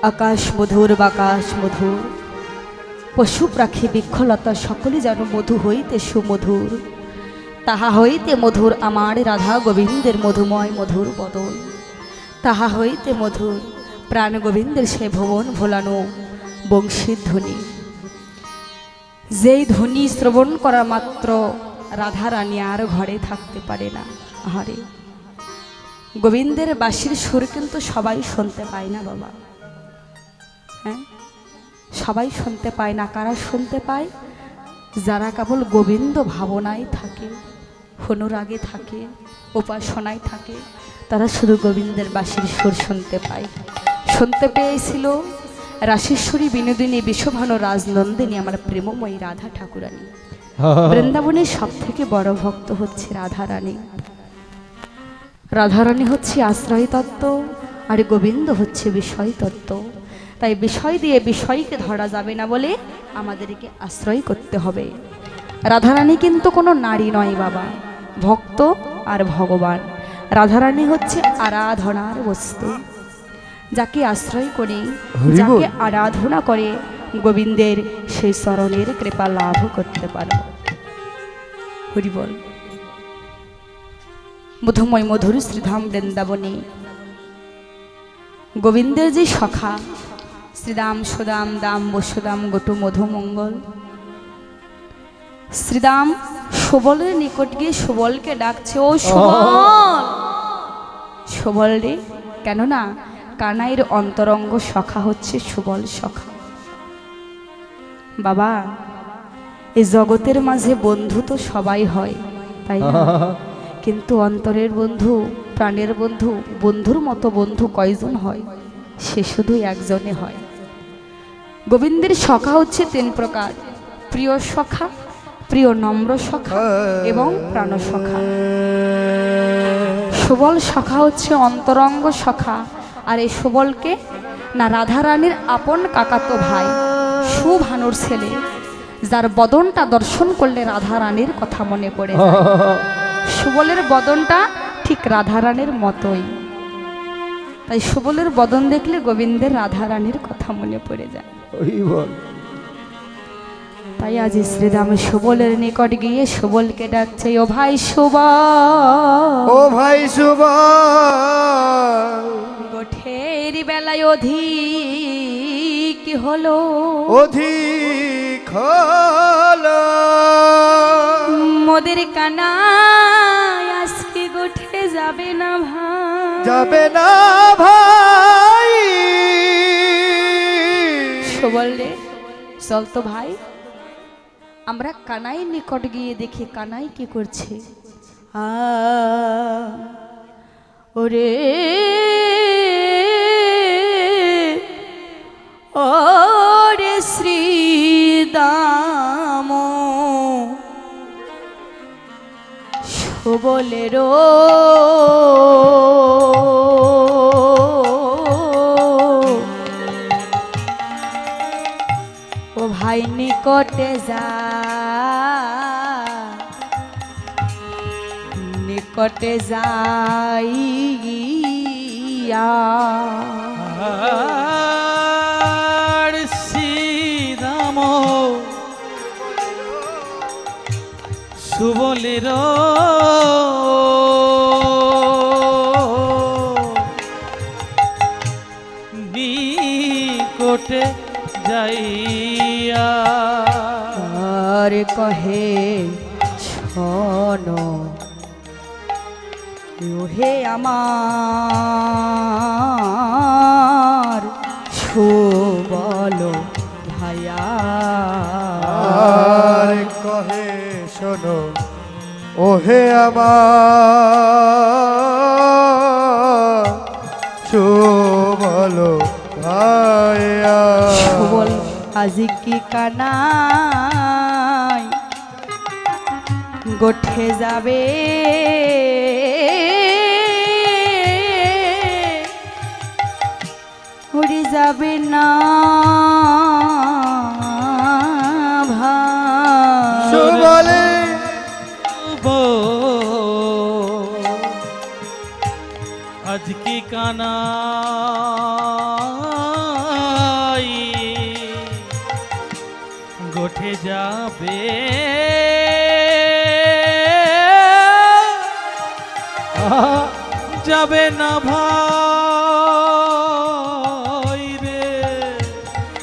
আকাশ মধুর বাকাশ মধুর, পশু পাখি বৃক্ষলতা সকলে যেন মধু হইতে সুমধুর। তাহা হইতে মধুর আমার রাধা গোবিন্দের মধুময় মধুর বদন, তাহা হইতে মধুর প্রাণ গোবিন্দের সে ভুবন ভোলানো বংশীর ধ্বনি। যেই ধ্বনি শ্রবণ করা মাত্র রাধা রানী আর ঘরে থাকতে পারে না। আহারে, গোবিন্দের বাঁশির সুর কিন্তু সবাই শুনতে পায় না বাবা। হ্যাঁ, সবাই শুনতে পায় না। কারা শুনতে পায়? যারা কেবল গোবিন্দ ভাবনায় থাকে, অনুরাগে থাকে, উপাসনায় থাকে, তারা শুধু গোবিন্দের বাঁশির সুর শুনতে পায়। শুনতে পেয়েছিল রাশেশ্বরী বিনোদিনী বিশ্বভানু রাজনন্দিনী আমার প্রেমময়ী রাধা ঠাকুরানী। বৃন্দাবনের সব থেকে বড় ভক্ত হচ্ছে রাধা রানী। রাধা রানী হচ্ছে আশ্রয় তত্ত্ব, আর গোবিন্দ হচ্ছে বিষয় তত্ত্ব। তাই বিষয় দিয়ে বিষয়কে ধরা যাবে না বলে আমাদেরকে আশ্রয় করতে হবে। রাধারানী কিন্তু কোনো নারী নয় বাবা, ভক্ত আর ভগবান। রাধারানী হচ্ছে আরাধনার বস্তু। যাকে আশ্রয় করে, যাকে আরাধনা করে, গোবিন্দের সেই চরণের কৃপা লাভ করতে পারব। হরি বল। মধুময় মধুর শ্রীধাম বৃন্দাবনে গোবিন্দের যে সখা শ্রীদাম সুদাম দাম বসুদাম গটু মধু মঙ্গল, শ্রীদাম সুবলের নিকট গিয়ে সুবলকে ডাকছে, ও সুবল, সুবল রে। কেননা কানাইয়ের অন্তরঙ্গ সখা হচ্ছে সুবল সখা। বাবা, এই জগতের মাঝে বন্ধু তো সবাই হয়, তাই না? কিন্তু অন্তরের বন্ধু, প্রাণের বন্ধু, বন্ধুর মতো বন্ধু কয়জন হয়? সে শুধু একজনে হয়। গোবিন্দের সখা হচ্ছে তিন প্রকার: প্রিয় সখা, প্রিয় নম্র সখা এবং প্রাণ সখা। সুবল সখা হচ্ছে অন্তরঙ্গ সখা। আর এই সুবলকে না রাধা রানীর আপন কাকাতো ভাই, সুভানুর ছেলে, যার বদনটা দর্শন করলে রাধা রানীর কথা মনে পড়ে যায়। সুবলের বদনটা ঠিক রাধা রানীর মতোই। তাই সুবলের বদন দেখলে গোবিন্দের রাধা রানীর কথা মনে পড়ে যায়। তাই আজ শ্রীরাম সুবলের নিকট গিয়ে সুবলকে ডাকছে, ও ভাই সুবল, ও ভাই সুবল, গোঠের বেলায় অধিক হলো, অধিক হলো, মোদের কানায় আজকে গোঠে যাবে না ভাই, যাবে না ভাই। সুবল রে, চল তো ভাই, আমরা কানাই নিকট গিয়ে দেখি কানাই কি করছে। ওরে ওরে শ্রীদাম সুবলের ও ভাই নিকটে যা, নিকটে যাইয়া শ্রীরাম সুবলের নিকটে যাইয়া আর কহে, শোনো ওহে আমার সুবল ভাইয়া, আর কহে শোনো ওহে আমার সুবল ভাইয়া। সুবল আজি কি কানাই গোঠে যাবে, উড়ে যাবে না ভাই। সুবলে আজ কি কানা যাবে যাবে না ভাই রে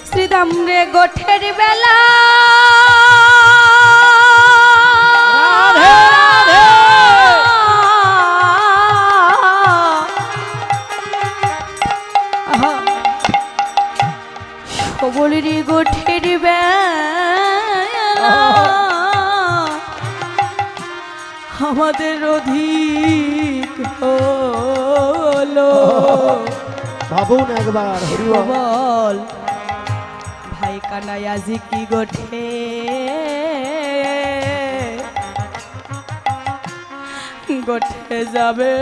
শ্রীদাম রে গোঠের বেলা রাধে সবলের গোঠের বেলা আমাদের অধিক হলো ভাবুন একবার হরিবল বল ভাই কানাই আজি কি গোঠে গোঠে যাবে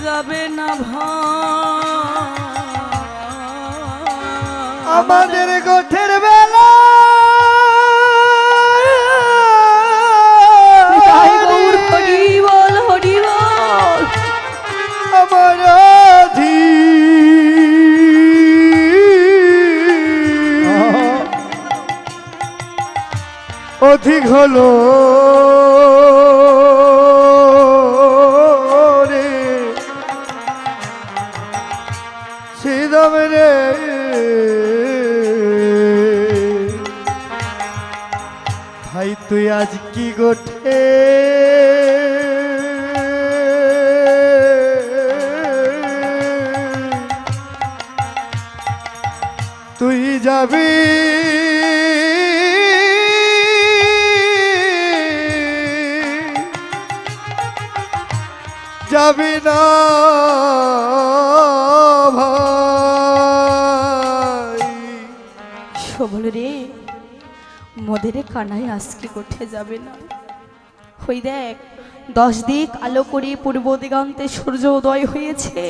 যাবে না আমাদের গোঠের বেলা ভাই গৌর হরি বল হরি বল আমার অধিক হলো রে শ্রীদাম রে ভাই তুই আজ কি গোঠে তুই যাবি যাবি না ভাই সবল রে মোদের কানাই আজকে গোঠে যাবে না হই দেখ 10 দিক আলো করে পূর্ব দিগন্তে সূর্য উদয় হয়েছে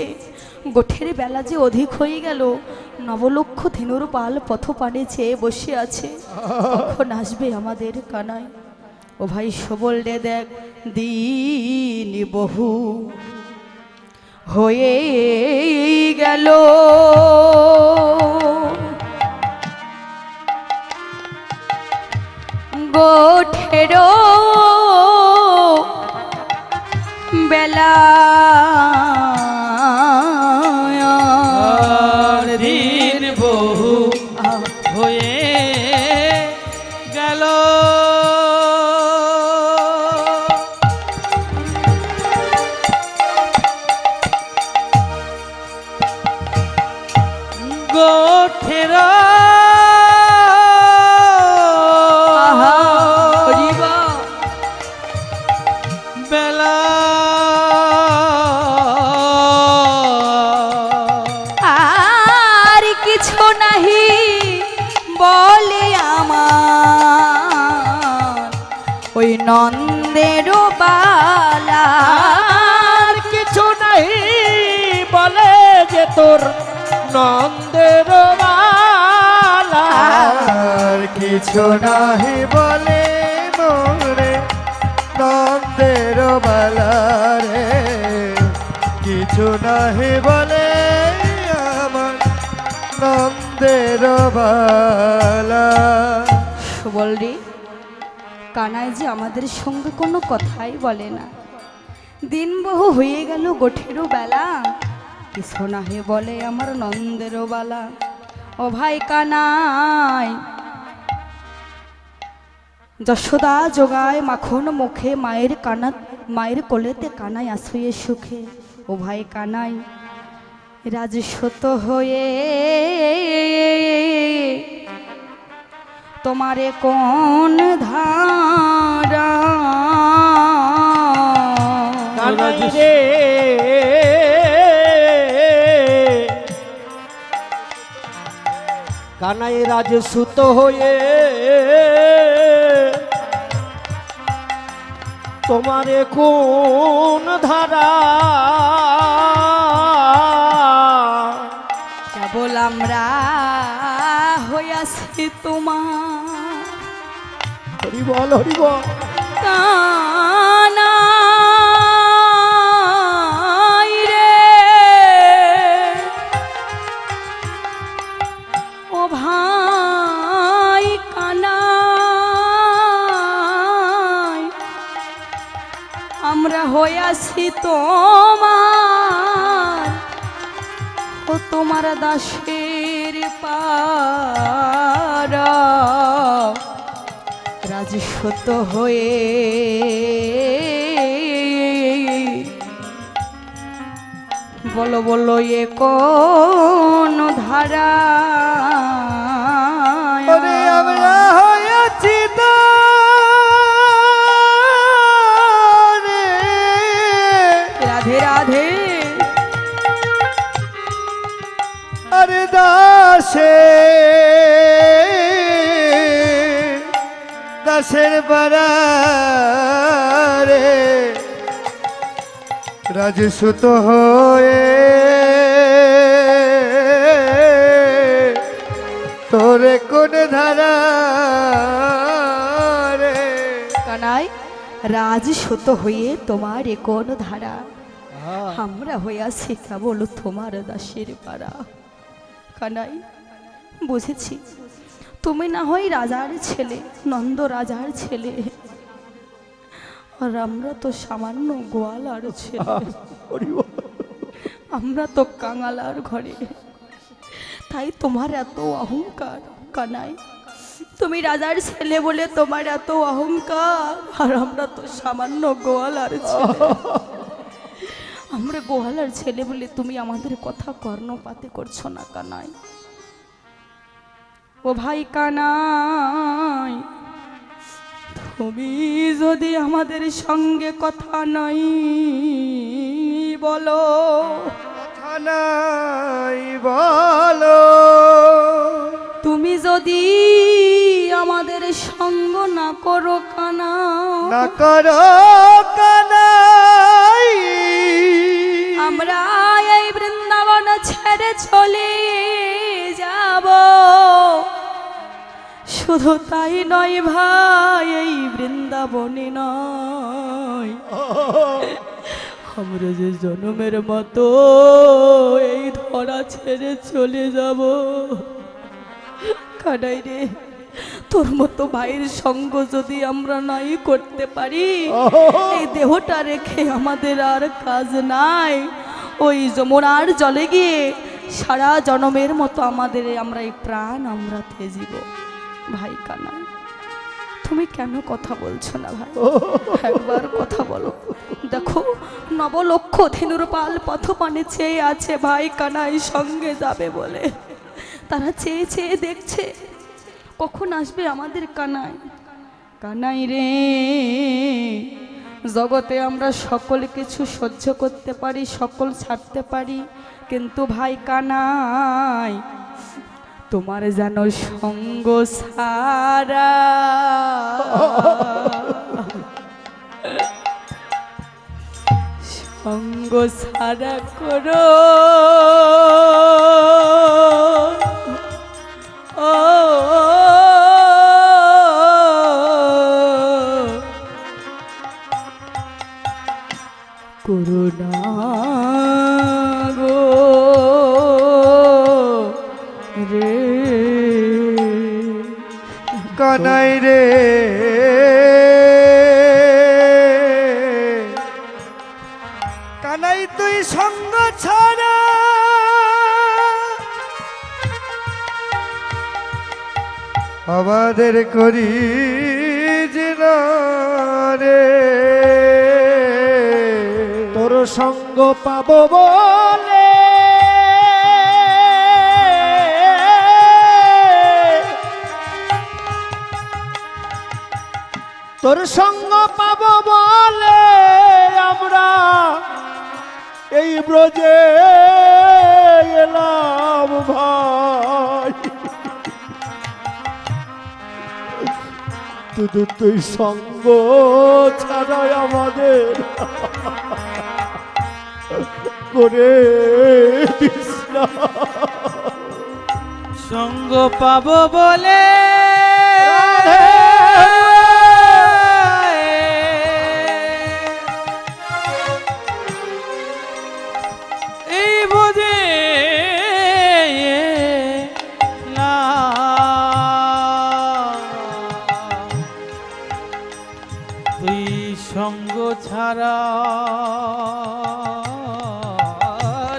গোঠের বেলা যে অধিক হয়ে গেল নবলক্ষ ধেনুর পাল পথ পানে চেয়ে বসে আছে কখন আসবে আমাদের কানাই ও ভাই সবল রে দেখ দিন বহু হয়ে গেল গোঠেরো বেলা দিন বহু হয়ে গেল গোঠেরা বেলা আর কিছু নাহি বলে আমার ওই নন্দের বালা আর কিছু নাই বলে যে তোর নন্দের বালা আর কিছু নাহি বলে মোরে নন্দের বালা রে কিছু নাহি বলে আমার নন্দের বালা সুবল রে কানাই যে আমাদের সঙ্গে কোনো কথাই বলে না দিন বহু হয়ে গেল গোঠেরও বেলা কিছু নাহি বলে আমার নন্দেরও বালা ও ভাই কানাই যশোদা যোগায় মাখন মুখে মায়ের কোলেতে কানাই আসুয়ে সুখে ও ভাই কানাই রাজসত হয়ে তোমারে কোন ধারা কানাই রে কানাই রাজসূত হয়ে তোমারে কোন ধারা কেবল আমরা হইয়াছি তোমার হরিবল হরিবল কানাই রে আমরা হইয়াছি তোমার, ও তোমার দাসের পারা, রাজি সত হয়ে বলো বলো এ কোন ধারা। ওরে আমরা হয়েছি তারে, রাধে রাধে আরে দাসে দাসের বাড়ারে, রাজসুত হয়ে তোরে কোন ধারা রে। কানাই রাজ সত হয়ে তোমার এ কোন ধারা, আমরা হইয়াছি কেবল তোমার দাসের পাড়া। কানাই বুঝেছি তুমি না হয় রাজার ছেলে, নন্দ রাজার ছেলে, আর আমরা তো সামান্য গোয়ালার ছেলে, আমরা তো কাঙালার ঘরে, তাই তোমার এত অহংকার। কানাই তুমি রাজার ছেলে বলে তোমার এত অহংকার, আর আমরা তো সামান্য গোয়ালার ছেলে, আমরা গোয়ালার ছেলে বলে তুমি আমাদের কথা কর্ণপাতে করছো না। কানাই ও ভাই কানাই, তুমি যদি আমাদের সঙ্গে কথা নাই বলো, কথা নাই বলো, তুমি যদি আমাদের সঙ্গ না করো কানা, না করো কানাই, আমরা এই বৃন্দাবন ছেড়ে চলে যাব। শুধু তাই নয় ভাই, এই বৃন্দাবনে নয়, আমরা যে জনমের মতো এই ধরা ছেড়ে চলে যাব। কানাই রে, তোর মতো ভাইয়ের সঙ্গ যদি আমরা নাই করতে পারি, এই দেহটা রেখে আমাদের আর কাজ নাই। ওই যমুনার জলে গিয়ে সারা জনমের মতো আমাদের আমরা এই প্রাণ আমরা তেজিব। ভাই কানাই তুমি কেন কথা বলছো না ভাই, একবার কথা বলো। দেখো নবলক্ষ ধেনুর পাল পথপানে চেয়ে আছে ভাই কানাই সঙ্গে যাবে বলে, তারা চেয়ে চেয়ে দেখছে কখন আসবে আমাদের কানাই। কানাই রে, জগতে আমরা সকল কিছু সহ্য করতে পারি, সকল ছাড়তে পারি, কিন্তু ভাই কানাই তোমার যেন সঙ্গ সারা, সঙ্গ সারা করো ও করুণা গো রে। কানাই রে, কানাই তুই সঙ্গ ছাড়া আমাদের করি রে, তোর সঙ্গ পাবো বলে তোর সঙ্গ পাবো বলে আমরা এই ব্রজে এলাম ভাই। শুধু তুই সঙ্গ ছাড়াই আমাদের করে দিস না। সঙ্গ পাবো বলে এই বোঝে না, তুই সঙ্গ ছাড়া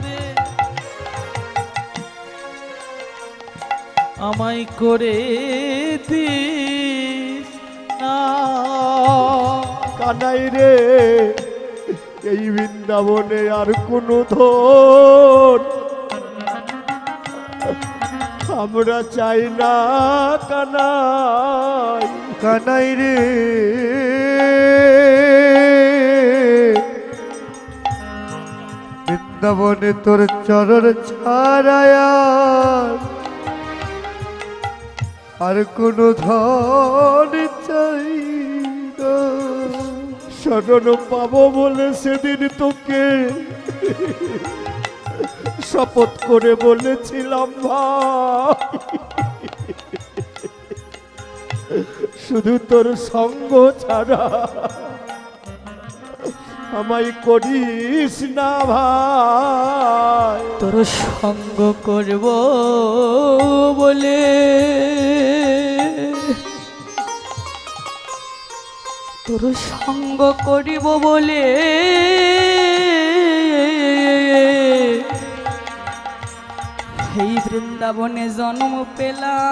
রে আমায় করে দিস না। কানাই রে এই বৃন্দাবনে আর কোনো ধন আমরা চাই না কানাই। কানাই রে বৃন্দাবনে তোর চরণ ছাড়ায় আর কোনো ধন চাই না। শরণ পাবো বলে সেদিন তোকে শপথ করে বলেছিলাম ভাই, শুধু তোর সঙ্গ ছাড়া আমায় করিস না ভাই। তোর সঙ্গ করব বলে তোর সঙ্গ করিব বলে এই বৃন্দাবনে জন্ম পেলাম।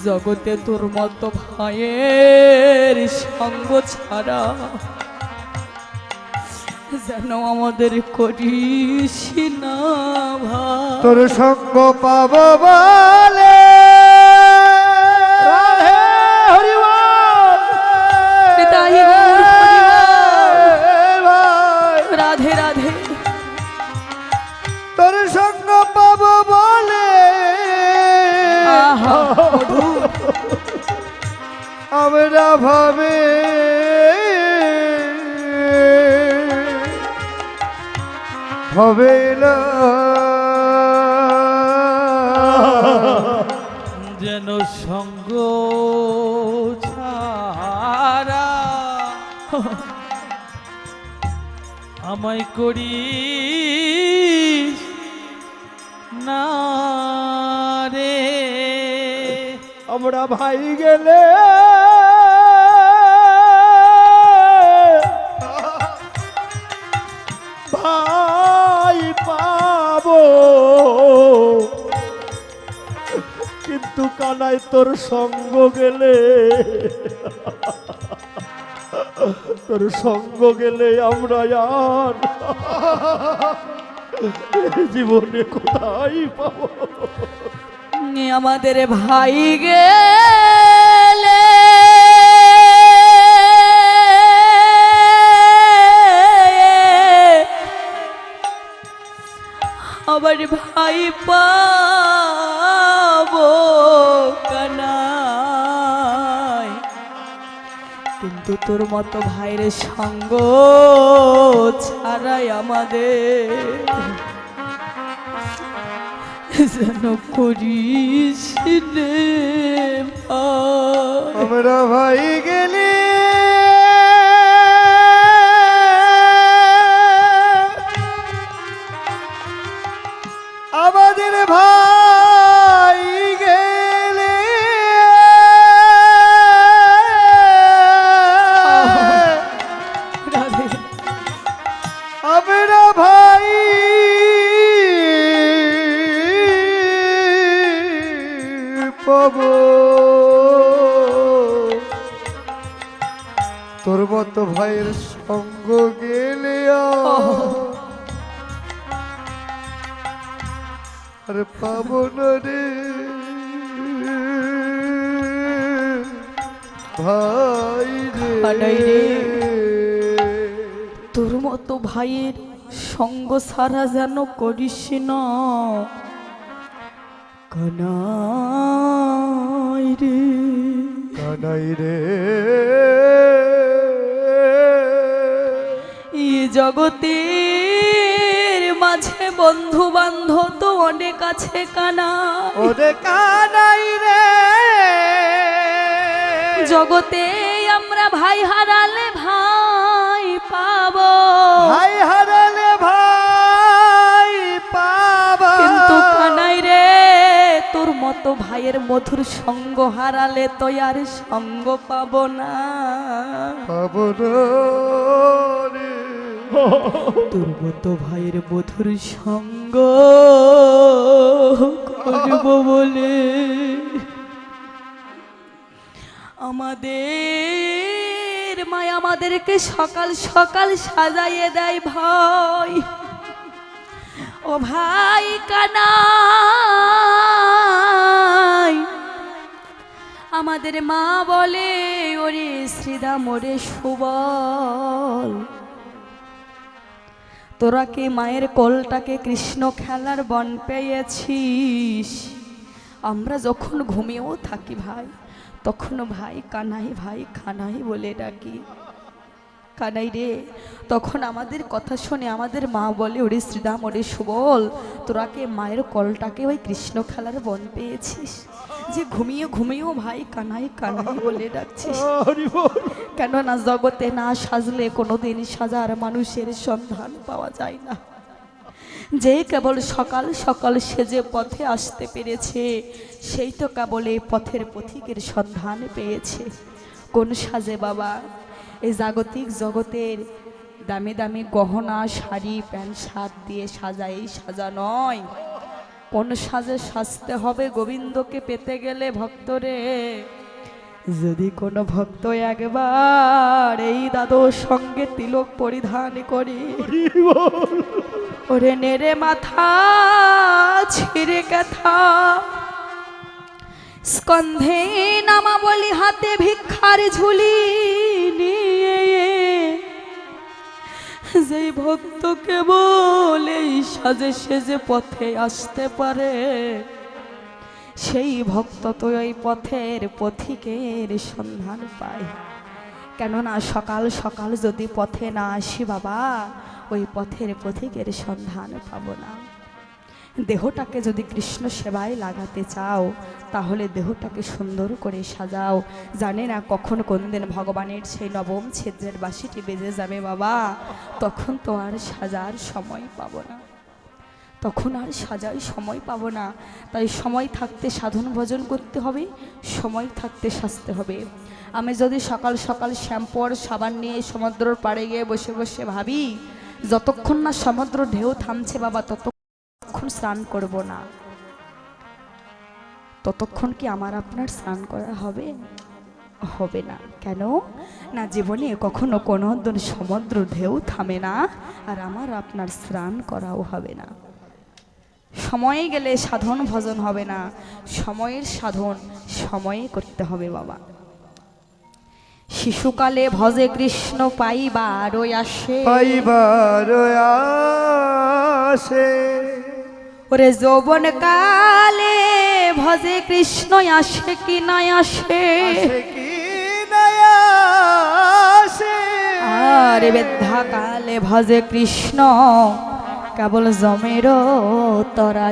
জগতে তোর মতো ভাইয়ের সঙ্গ ছাড়া যেন আমাদের করিস না ভাই। তোর সঙ্গ পাবো বলে রাধে হরিবল, নিতাই গৌর হরিবল। ভাই রাধে রাধে। তোর সঙ্গ পাবো বলে আহা মধুর। আমরা ভাবে হবে না যেন সঙ্গ ছাড়া আমায় করিস না রে। আমরা ভাই গেলে ভাই পাবো, কিন্তু কানাই তোর সঙ্গ গেলে তোর সঙ্গ গেলে আমরা আর জীবনে কোথায় পাবো। আমাদের ভাই গেলে আবার ভাই পাবো কানাই, কিন্তু তোর মতো ভাইয়ের সঙ্গ ছাড়াই আমাদের যেন করিস রে ভাই। আমরা ভাই গেলে আমাদের ভাই গেলে রাধে। আমরা ভাই পাবো, তোর মতো ভাইয়ের সঙ্গ গেলে আর পাবো না রে ভাই কানাই রে। রে। তোর মতো ভাইয়ের সঙ্গ সারা যেন করিস না কানাই রে। কানাই রে এই জগতের মাঝে বন্ধু বান্ধব তো অনেক আছে কানা, ওরে কানাই রে জগতে আমরা ভাই হারালে ভাই পাবো, ভাই হারালে ভাই পাবা, কিন্তু কানাই রে তোর মতো মতো ভাইয়ের মধুর সঙ্গ হারালে তো আর সঙ্গ পাবো না। পাবো না রে। তোর মতো ভাইয়ের মধুর সঙ্গ করব বলে আমাদের মায়া আমাদেরকে সকাল সকাল সাজাইয়ে দেয় ভাই। ও ভাই কানাই, আমাদের মা বলে ওরে শ্রীদাম ওরে সুবল, তোরা কি মায়ের কোলটাকে কৃষ্ণ খেলার বন পেয়েছিস? আমরা যখন ঘুমিয়েও থাকি ভাই, তখনও ভাই কানাই বলে ডাকি। কানাই রে, তখন আমাদের কথা শুনে আমাদের মা বলে ওরে শ্রীদাম ওরে সুবল, তোরা কে মায়ের কলটাকে ওই কৃষ্ণ খেলার বন পেয়েছিস যে ঘুমিয়েও ভাই কানাই বলে ডাকছিস? কেননা জগতে না সাজলে কোনোদিন সাজার মানুষের সন্ধান পাওয়া যায় না। যে কেবল সকাল সকাল সেজে পথে আসতে পেরেছে, সেই তো কেবল এই পথের পথিকের সন্ধান পেয়েছে। কোন সাজে বাবা? এই জাগতিক জগতের দামি দামি গহনা শাড়ি প্যান্ট শার্ট দিয়ে সাজা নয়। কোন সাজে সাজতে হবে গোবিন্দকে পেতে গেলে ভক্তরে? যদি কোনো ভক্ত একবার এই দাদুর সঙ্গে তিলক পরিধান করে, ওরে নেড়ে মাথা ছিঁড়ে কথা, স্কন্ধে নামা বলি হাতে ভিক্ষার ঝুলি নিয়ে যেই ভক্তকে বলে সাজে সেজে পথে আসতে পারে, সেই ভক্ত তো ওই পথের পথিকের সন্ধান পায়। কেননা সকাল সকাল যদি পথে না আসি বাবা, ওই পথের পথিকের সন্ধান পাবো না। দেহটাকে যদি কৃষ্ণ সেবায় লাগাতে চাও, তাহলে দেহটাকে সুন্দর করে সাজাও। জানে না কখন কোন দিন ভগবানের সেই নবম ছিদ্রের বাঁশিটি বেজে যাবে বাবা, তখন তো আর সাজার সময় পাবো না, তখন আর সাজার সময় পাবো না। তাই সময় থাকতে সাধন ভজন করতে হবে, সময় থাকতে সাজতে হবে। আমি যদি সকাল সকাল শ্যাম্পু আর সাবান নিয়ে সমুদ্রের পাড়ে গিয়ে বসে বসে ভাবি যতক্ষণ না সমুদ্র ঢেউ থামছে বাবা ততক্ষণ স্নান করব না, ততক্ষণ কি আমার আপনার স্নান করা হবে? হবে না। কেন না? জীবনে কখনো কোনো দিন সমুদ্র ঢেউ থামে না, আর আমার আপনার স্নান করাও হবে না। সময়ে গেলে সাধন ভজন হবে না, সময়ের সাধন সময়ে করতে হবে বাবা। শিশুকালে ভজে কৃষ্ণ পাইবার আসে, ওরে যৌবন কালে ভজে কৃষ্ণ আসে কি না আসে, আর বৃদ্ধা কালে ভজে কৃষ্ণ কেবল জমের তরা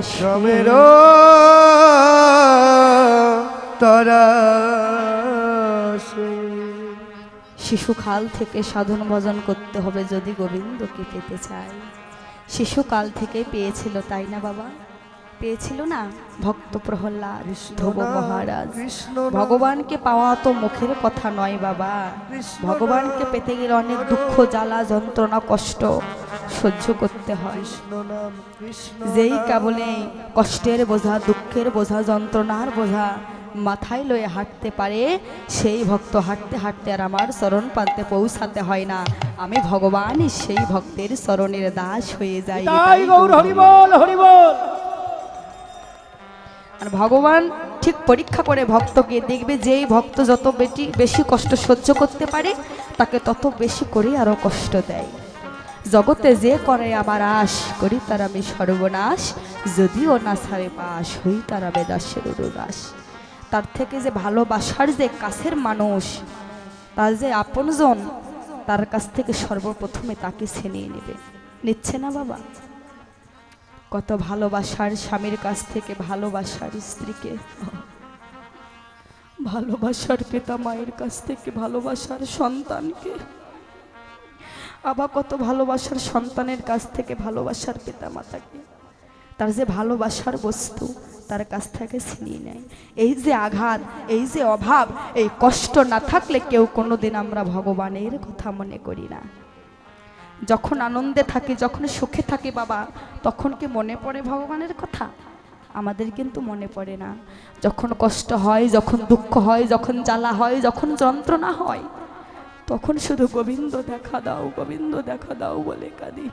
শিশুকাল থেকে সাধন ভজন করতে হবে যদি গোবিন্দকে পেতে চাই। শিশুকাল থেকে পেয়েছিল, তাই না বাবা? পেয়েছিল না ভক্ত প্রহ্লাদ, ধ্রুব মহারাজ। ভগবানকে পাওয়া তো মুখের কথা নয় বাবা, ভগবানকে পেতে গেলে অনেক দুঃখ জ্বালা যন্ত্রণা কষ্ট সহ্য করতে হয়। যেই কেবলে কষ্টের বোঝা দুঃখের বোঝা যন্ত্রণার বোঝা মাথায় লয়ে হাঁটতে পারে, সেই ভক্ত হাঁটতে হাঁটতে আর আমার চরণ প্রান্তে পৌঁছাতে হয় না। আমি ভগবানই সেই ভক্তের চরণের দাস হয়ে যাই। আর ভগবান ঠিক পরীক্ষা করে ভক্তকে দেখবে, যেই ভক্ত যত বেশি কষ্ট সহ্য করতে পারে তাকে তত বেশি করে আরো কষ্ট দেয়। জগতে যে করে আমার আশ, করি তার আমি সর্বনাশ, যদিও না ছাড়ে পাশ, হই তারা বেদাসের উদাস। তার থেকে যে ভালোবাসার যে কাছের মানুষ, তার যে আপনজন, তার কাছ থেকে সর্বপ্রথমে তাকে ছিনিয়ে নেবে। নিচ্ছে না বাবা? কত ভালোবাসার স্বামীর কাছ থেকে ভালোবাসার স্ত্রীকে, ভালোবাসার পিতা মায়ের কাছ থেকে ভালোবাসার সন্তানকে, আবার কত ভালোবাসার সন্তানের কাছ থেকে ভালোবাসার পিতা মাতাকে। তার যে ভালোবাসার বস্তু তার কাছ থেকে ছিনিয়ে নেয়। এই যে আঘাত, এই যে অভাব, এই কষ্ট না থাকলে কেউ কোনোদিন আমরা ভগবানের কথা মনে করি না। যখন আনন্দে থাকি, যখন সুখে থাকি বাবা, তখন কি মনে পড়ে ভগবানের কথা? আমাদের কিন্তু মনে পড়ে না। যখন কষ্ট হয়, যখন দুঃখ হয়, যখন জ্বালা হয়, যখন যন্ত্রণা হয়, তখন শুধু গোবিন্দ দেখা দাও, গোবিন্দ দেখা দাও বলে কাঁদি।